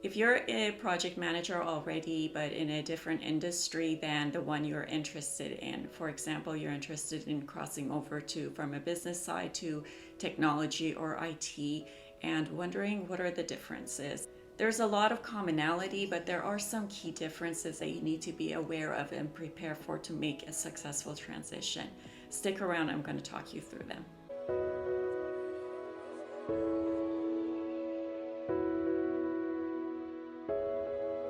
If you're a project manager already, but in a different industry than the one you're interested in, for example, you're interested in crossing over from a business side to technology or IT and wondering what are the differences. There's a lot of commonality, but there are some key differences that you need to be aware of and prepare for to make a successful transition. Stick around, I'm going to talk you through them.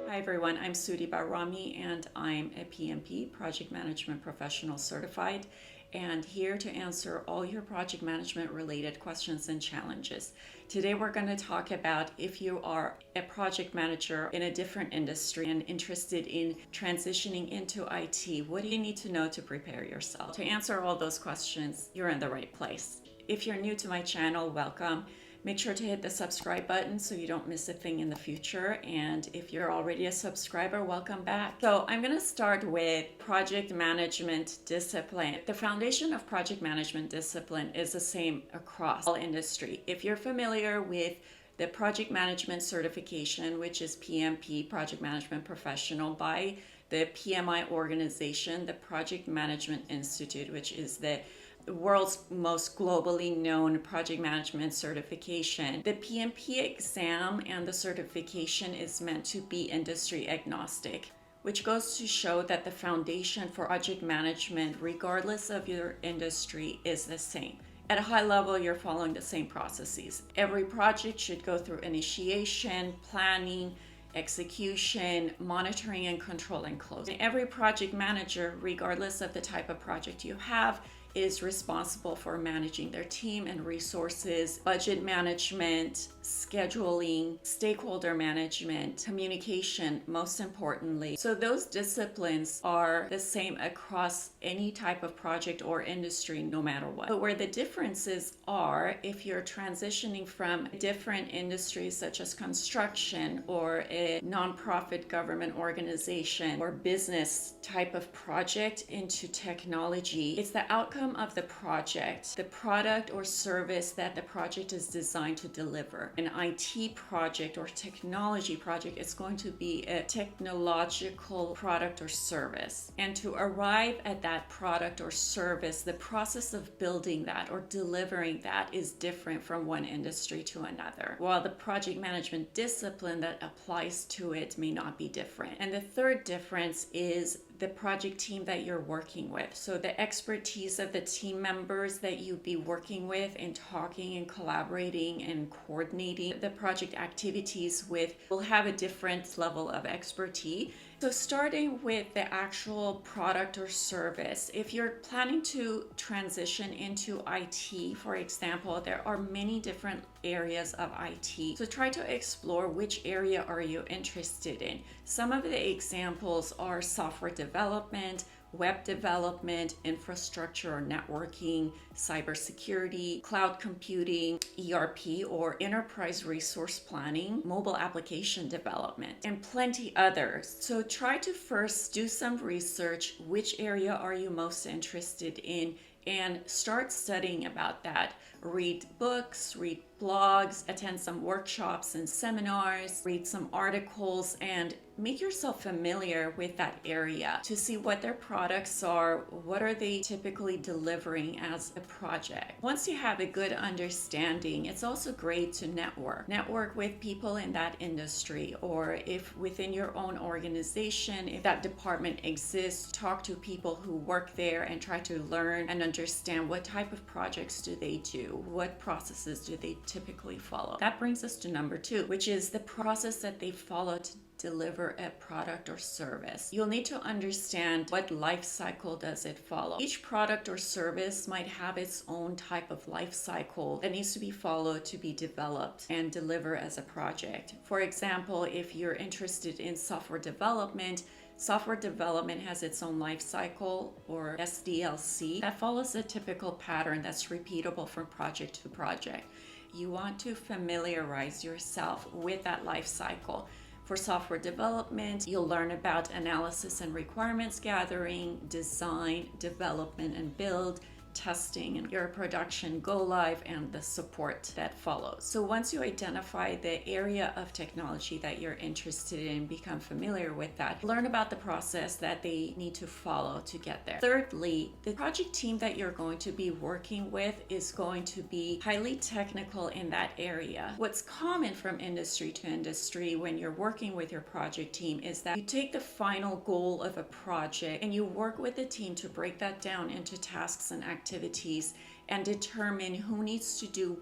Hi everyone, I'm Sudhi Barami and I'm a PMP, Project Management Professional Certified, and here to answer all your project management related questions and challenges. Today we're going to talk about if you are a project manager in a different industry and interested in transitioning into IT, what do you need to know to prepare yourself? To answer all those questions, you're in the right place. If you're new to my channel, welcome. Make sure to hit the subscribe button so you don't miss a thing in the future. And if you're already a subscriber, welcome back. So I'm going to start with project management discipline. The foundation of project management discipline is the same across all industry. If you're familiar with the project management certification, which is PMP, Project Management Professional, by the PMI organization, the Project Management Institute, which is the world's most globally known project management certification. The PMP exam and the certification is meant to be industry agnostic, which goes to show that the foundation for project management, regardless of your industry, is the same. At a high level, you're following the same processes. Every project should go through initiation, planning, execution, monitoring and control, and closing. Every project manager, regardless of the type of project you have, is responsible for managing their team and resources, budget management, scheduling, stakeholder management, communication, most importantly. So those disciplines are the same across any type of project or industry, no matter what. But where the differences are, if you're transitioning from different industries such as construction or a nonprofit government organization or business type of project into technology, it's the outcome of the project, the product or service that the project is designed to deliver. An IT project or technology project is going to be a technological product or service. And to arrive at that product or service, the process of building that or delivering that is different from one industry to another, while the project management discipline that applies to it may not be different. And the third difference is the project team that you're working with. So the expertise of the team members that you'd be working with and talking and collaborating and coordinating the project activities with will have a different level of expertise. So starting with the actual product or service, if you're planning to transition into IT, for example, there are many different areas of IT. So try to explore which area are you interested in. Some of the examples are software development, web development, infrastructure or networking, cybersecurity, cloud computing, ERP or enterprise resource planning, mobile application development, and plenty others. So try to first do some research. Which area are you most interested in? And start studying about that. Read books, read blogs, attend some workshops and seminars, read some articles, and make yourself familiar with that area to see what their products are, what are they typically delivering as a project. Once you have a good understanding, it's also great to network with people in that industry, or if within your own organization, if that department exists, talk to people who work there and try to learn and understand what type of projects do they do, what processes do they typically follow. That brings us to number 2, which is the process that they follow to deliver a product or service. You'll need to understand what life cycle does it follow. Each product or service might have its own type of life cycle that needs to be followed to be developed and deliver as a project. For example, if you're interested in software development has its own life cycle, or SDLC, that follows a typical pattern that's repeatable from project to project. You want to familiarize yourself with that life cycle. For software development, you'll learn about analysis and requirements gathering, design, development and build, testing and your production go live and the support that follows. So once you identify the area of technology that you're interested in, become familiar with that, learn about the process that they need to follow to get there. Thirdly, the project team that you're going to be working with is going to be highly technical in that area. What's common from industry to industry when you're working with your project team is that you take the final goal of a project and you work with the team to break that down into tasks and activities and determine who needs to do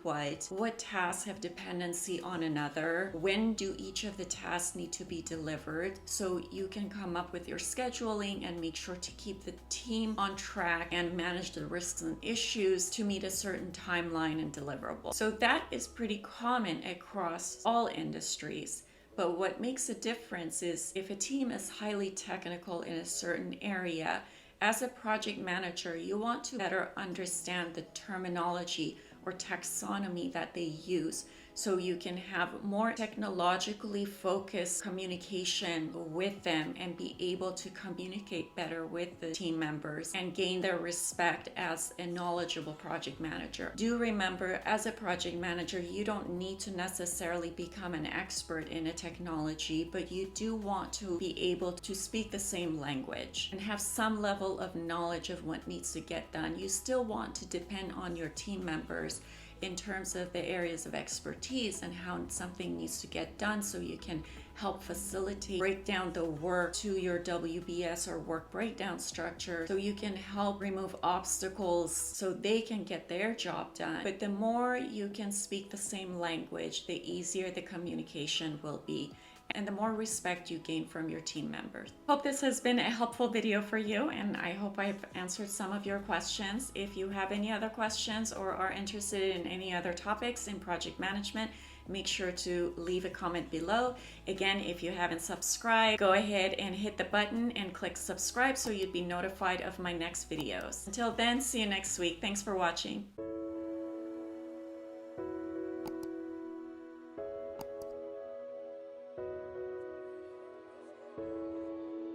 what tasks have dependency on another, when do each of the tasks need to be delivered, so you can come up with your scheduling and make sure to keep the team on track and manage the risks and issues to meet a certain timeline and deliverable. So that is pretty common across all industries. But what makes a difference is if a team is highly technical in a certain area, as a project manager, you want to better understand the terminology or taxonomy that they use so you can have more technologically focused communication with them and be able to communicate better with the team members and gain their respect as a knowledgeable project manager. Do remember, as a project manager, you don't need to necessarily become an expert in a technology, but you do want to be able to speak the same language and have some level of knowledge of what needs to get done. You still want to depend on your team members in terms of the areas of expertise and how something needs to get done, so you can help facilitate, break down the work to your WBS or work breakdown structure, so you can help remove obstacles so they can get their job done. But the more you can speak the same language, the easier the communication will be, and the more respect you gain from your team members. Hope this has been a helpful video for you, and I hope I've answered some of your questions. If you have any other questions or are interested in any other topics in project management, make sure to leave a comment below. Again, if you haven't subscribed, go ahead and hit the button and click subscribe so you'd be notified of my next videos. Until then, see you next week. Thanks for watching.